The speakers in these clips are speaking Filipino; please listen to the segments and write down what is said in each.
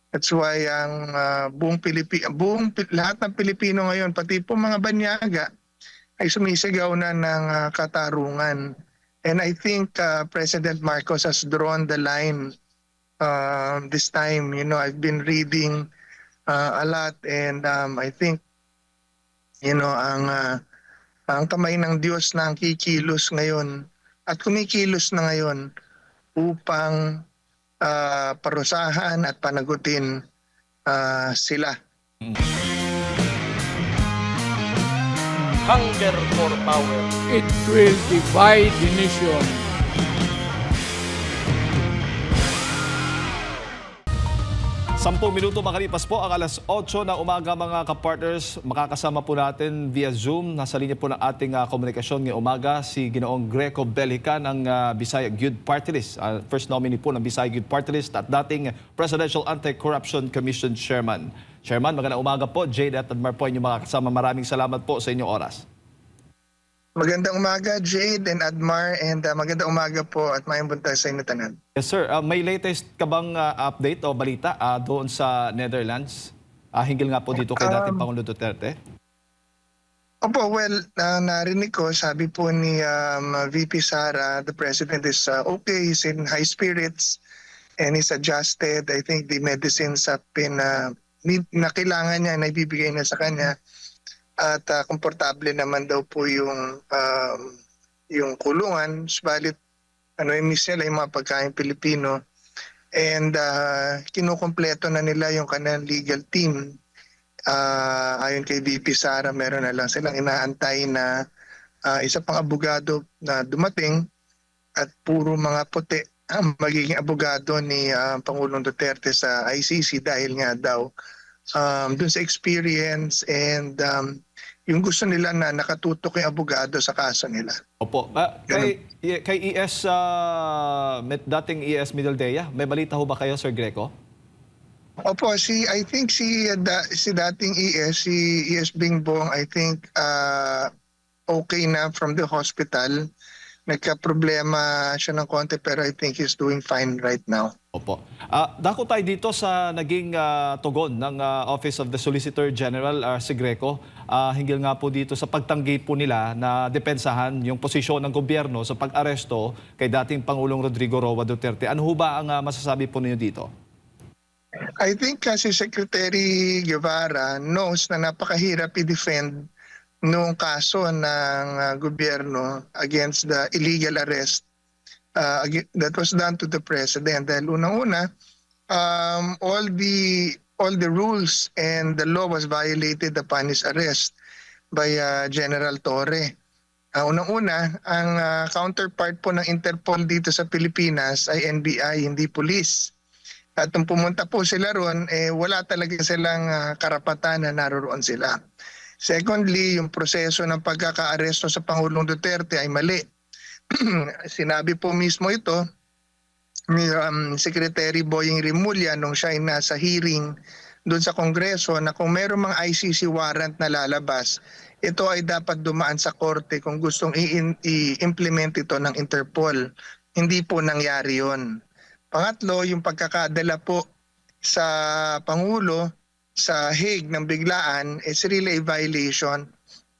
That's why ang lahat ng Pilipino ngayon, pati po mga banyaga, ay sumisigaw na ng katarungan. And I think President Marcos has drawn the line this time. You know, I've been reading a lot, and I think, you know, ang kamay ng Diyos na ang kikilos ngayon at kumikilos na ngayon upang parusahan at panagutin sila. Hunger for power. It will divide the nation. Sampung minuto makalipas po ang alas 8 na umaga mga kapartners. Makakasama po natin via Zoom. Nasa linya po ng ating komunikasyon ngayong umaga si Ginoong Greco Bellica ng Bisaya Youth Party List. First nominee po ng Bisaya Youth Party List at dating Presidential Anti-Corruption Commission Chairman. Chairman, magandang umaga po. Jade at Admar po inyong mga kasama. Maraming salamat po sa inyong oras. Magandang umaga, Jade and Admar, and magandang umaga po at mayang buntag sa inyo tanan. Yes sir, may latest ka bang update o balita doon sa Netherlands? Hinggil nga po dito kay dating Pangulong Duterte. Opo, well, narinig ko, sabi po ni VP Sara, the President is okay, he's in high spirits, and he's adjusted. I think the medicines have been, na kailangan niya, na ibibigay na sa kanya. At komportable naman daw po yung kulungan, subalit miss nila yung mga pagkain Pilipino, and kinukumpleto na nila yung kanilang legal team. Ayon kay VP Sara, meron na lang silang inaantay na isa pang abogado na dumating, at puro mga puti ang magiging abogado ni Pangulong Duterte sa ICC dahil nga daw dun sa experience and yung gusto nila na nakatutok yung abogado sa kaso nila. Opo. Kay ES, dating ES Middledea, may balita ho ba kayo, Sir Greco? Opo, I think si dating ES, si ES Bingbong, I think okay na from the hospital. Nagka-problema siya ng konti pero I think he's doing fine right now. Opo. Dako tayo dito sa naging tugon ng Office of the Solicitor General, si Greco. Hinggil nga po dito sa pagtanggi po nila na depensahan yung posisyon ng gobyerno sa pag-aresto kay dating Pangulong Rodrigo Roa Duterte. Ano ho ba ang masasabi po ninyo dito? I think kasi Secretary Guevara knows na napakahirap i-defend noong kaso ng gobyerno against the illegal arrest that was done to the President. Dahil unang-una, all the rules and the law was violated upon his arrest by General Torre. Unang-una, ang counterpart po ng Interpol dito sa Pilipinas ay NBI, hindi police. At nung pumunta po sila ron, wala talaga silang karapatan na naroon sila. Secondly, yung proseso ng pagkaka-aresto sa Pangulong Duterte ay mali. Sinabi po mismo ito ni Secretary Boying Rimulya nung siya ay nasa hearing doon sa Kongreso na kung meron mga ICC warrant na lalabas, ito ay dapat dumaan sa korte kung gustong i-implement ito ng Interpol. Hindi po nangyari yon. Pangatlo, yung pagkakadala po sa Pangulo sa Hague ng biglaan is really a violation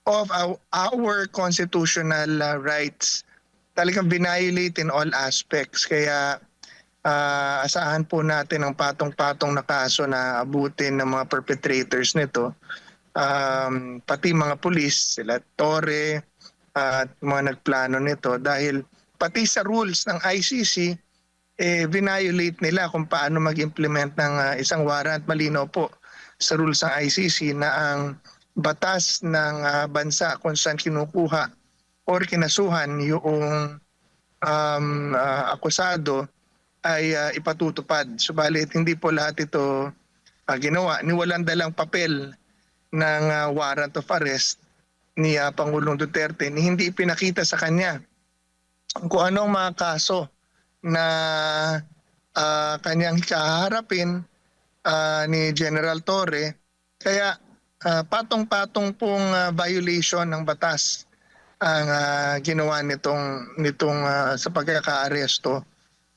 of our constitutional rights. Talagang violate in all aspects. Kaya asahan po natin ang patong-patong na kaso na abutin ng mga perpetrators nito. Pati mga pulis, sila Torre, at mga nagplano nito. Dahil pati sa rules ng ICC, violate nila kung paano mag-implement ng isang warrant. Malinaw po sa rules ng ICC na ang batas ng bansa kung saan kinukuha or kinasuhan yung akusado ay ipatutupad. Subalit hindi po lahat ito ginawa. Niwalang dalang papel ng warrant of arrest ni Pangulong Duterte ni hindi ipinakita sa kanya kung anong mga kaso na kanyang kaharapin ni General Torre. Kaya patong-patong pong violation ng batas ang ginawa nitong sa pagkakaaresto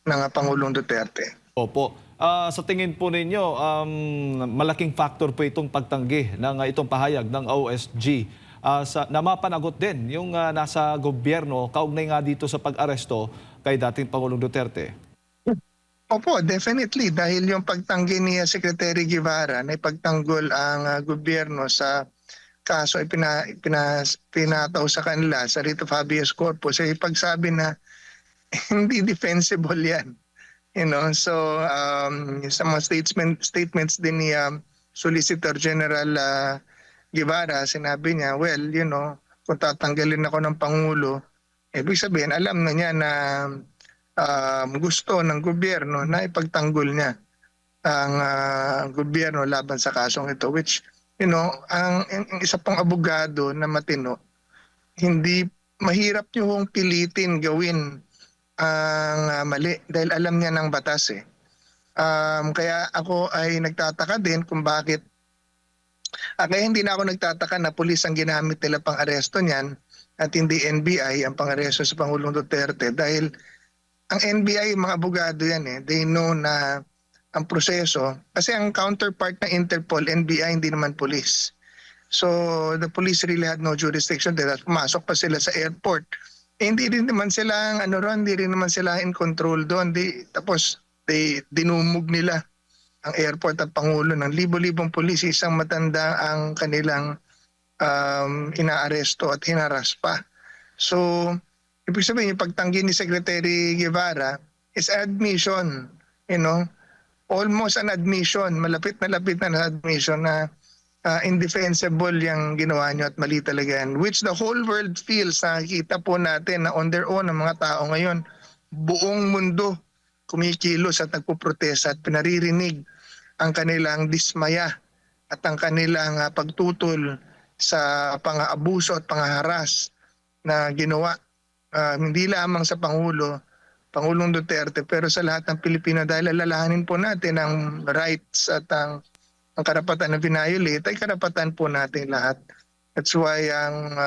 ng Pangulong Duterte. Opo. Sa tingin po ninyo, malaking factor po itong pagtanggi ng itong pahayag ng OSG na mapanagot din yung nasa gobyerno kaugnay nga dito sa pag-aresto kay dating Pangulong Duterte. Opo, definitely. Dahil yung pagtanggi ni Secretary Guevara na ipagtanggol ang gobyerno sa kaso ay pinataw sa kanila sa writ of habeas corpus ay pagsabi na hindi defensible yan. So sa mga statements din ni Solicitor General Guevara, sinabi niya, well, kung tatanggalin ako ng Pangulo, ibig sabihin, alam na niya na gusto ng gobyerno na ipagtanggol niya ang gobyerno laban sa kasong ito, which, ang isa pang abogado na matino, hindi mahirap yung pilitin gawin ang mali dahil alam niya ng batas eh. Kaya ako ay nagtataka din kung bakit kaya hindi na ako nagtataka na pulis ang ginamit nila pang aresto niyan at hindi NBI ang pang-aresto sa Pangulong Duterte dahil ang NBI, mga abogado yan eh, they know na ang proseso, kasi ang counterpart ng Interpol, NBI, hindi naman police. So the police really had no jurisdiction there. Pumasok pa sila sa airport. Hindi rin naman sila hindi rin naman sila in control doon. Tapos dinumog nila ang airport at Pangulo ng libo-libong pulis, isang matanda ang kanilang inaaresto at hinaras pa. So, ibig sabihin, yung pagtanggi ni Secretary Guevara is admission, almost an admission, malapit na admission na indefensible yung ginawa nyo at mali talaga yan. Which the whole world feels, nakikita po natin na on their own ang mga tao ngayon, buong mundo kumikilos at nagpuprotesta at pinaririnig ang kanilang dismaya at ang kanilang pagtutol sa pang-aabuso at pang-haras na ginawa hindi lamang sa Pangulong Duterte, pero sa lahat ng Pilipino dahil alalahanin po natin ang rights at ang karapatan na violate ay karapatan po natin lahat. That's why ang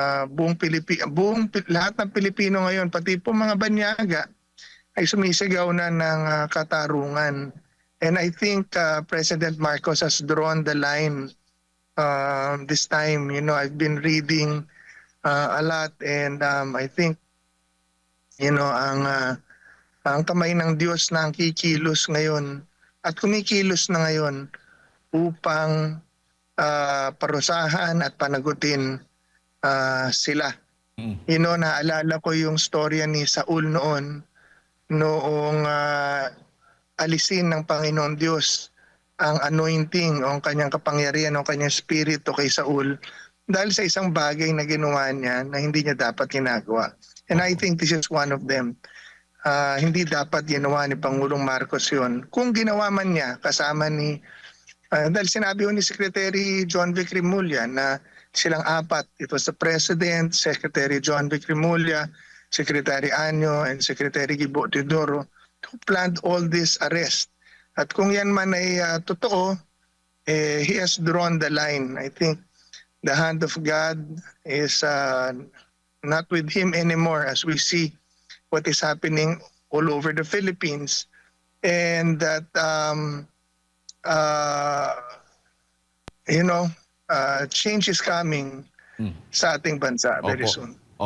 lahat ng Pilipino ngayon, pati po mga banyaga, ay sumisigaw na ng katarungan. And I think President Marcos has drawn the line this time. I've been reading a lot and I think ang kamay ng Diyos na ang kikilos ngayon at kumikilos na ngayon upang parusahan at panagutin sila. Naalala ko yung storya ni Saul noong alisin ng Panginoon Diyos ang anointing o ang kanyang kapangyarihan o ang kanyang spirito kay Saul dahil sa isang bagay na ginawa niya na hindi niya dapat ginagawa. And I think this is one of them. Hindi dapat ginawa ni Pangulong Marcos yun. Kung ginawa man niya kasama ni dahil sinabi ni Secretary John Vic Rimulya na silang apat. It was the President, Secretary John Vic Rimulya, Secretary Anyo, and Secretary Gibo Teodoro who planned all this arrest. At kung yan man ay totoo, he has drawn the line. I think the hand of God is not with him anymore as we see what is happening all over the Philippines. And that change is coming sa ating bansa very Opo. soon.